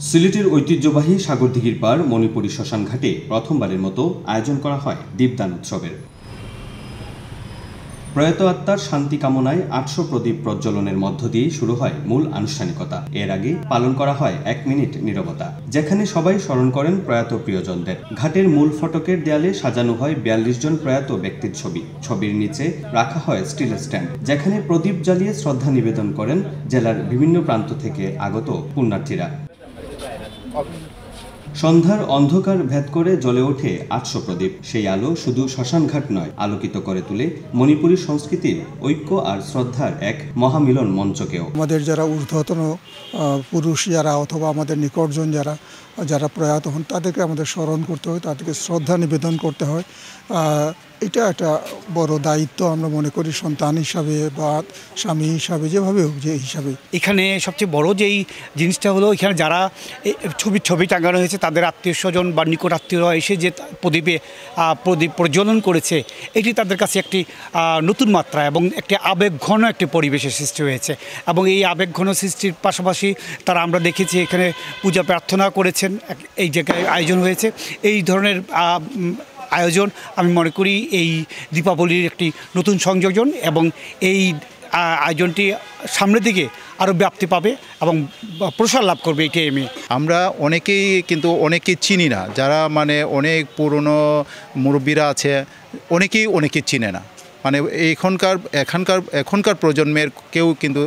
সিলেটের ঐতিহ্যবাহী সাগরদিঘির পাড় মণিপুরী শ্মশান ঘাটে প্রথমবারের মতো আয়োজন করা হয় দীপদান উৎসবের। প্রয়াত আত্মার শান্তি কামনায় ৮০০ প্রদীপ প্রজ্বলনের মধ্য দিয়ে শুরু হয় মূল আনুষ্ঠানিকতা। এর আগে পালন করা হয় ১ মিনিট নীরবতা, যেখানে সবাই স্মরণ করেন প্রয়াত প্রিয়জনদের। ঘাটের মূল ফটকের দেয়ালে সাজানো হয় ৪২ জন প্রয়াত ব্যক্তির ছবি। ছবির নিচে রাখা হয় স্টিলের স্ট্যান্ড, যেখানে প্রদীপ জ্বালিয়ে শ্রদ্ধা নিবেদন করেন জেলার বিভিন্ন প্রান্ত থেকে আগত পুণ্যার্থীরা। সন্ধ্যার অন্ধকার ভেদ করে জ্বলে ওঠে ৮০০ প্রদীপ। সেই আলো শুধু শ্মশানঘাট নয়, আলোকিত করে তোলে মণিপুরী সংস্কৃতির ঐক্য আর শ্রদ্ধার এক মহামিলন মঞ্চকেও। আমাদের যারা ঊর্ধ্বতন পুরুষ যারা অথবা আমাদের নিকটজন যারা প্রয়াত হন, তাদেরকে আমাদের স্মরণ করতে হয়, তাদেরকে শ্রদ্ধা নিবেদন করতে হয়। এটা একটা বড় দায়িত্ব আমরা মনে করি, সন্তান হিসাবে বা স্বামী হিসাবে, যেভাবে হোক যে হিসাবে। এখানে সবচেয়ে বড় যেই জিনিসটা হলো, এখানে যারা ছবি টাঙানো হয়েছে তাদের আত্মীয় স্বজন বা নিকট আত্মীয়রা এসে যে প্রদীপ প্রজ্বলন করেছে, এটি তাদের কাছে একটি নতুন মাত্রা এবং একটি আবেগঘন একটি পরিবেশের সৃষ্টি হয়েছে। এবং এই আবেগঘন সৃষ্টির পাশাপাশি আমরা দেখেছি এখানে পূজা প্রার্থনা করেছেন, এই জায়গায় আয়োজন হয়েছে। এই ধরনের আয়োজন আমি মনে করি এই দীপাবলির একটি নতুন সংযোজন, এবং এই আয়োজনটি সামনের দিকে আরও ব্যাপ্তি পাবে এবং প্রসার লাভ করবে। এটাই আমরা অনেকেই চিনি না, যারা অনেক পুরনো মুরব্বীরা আছে, অনেকেই চিনে না। এখনকার প্রজন্মের কেউ কিন্তু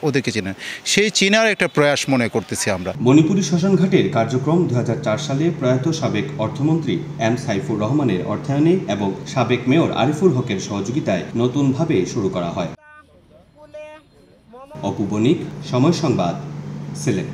ওদেরকে চিনে না। সেই চিনার একটা প্রয়াস মনে করতেছি আমরা। মণিপুরী শ্মশানঘাটের কার্যক্রম ২০০৪ সালে প্রয়াত সাবেক অর্থমন্ত্রী এম সাইফুর রহমানের অর্থায়নে এবং সাবেক মেয়র আরিফুল হকের সহযোগিতায় নতুনভাবে শুরু করা হয়। অপু বণিক, সময় সংবাদ, সিলেট।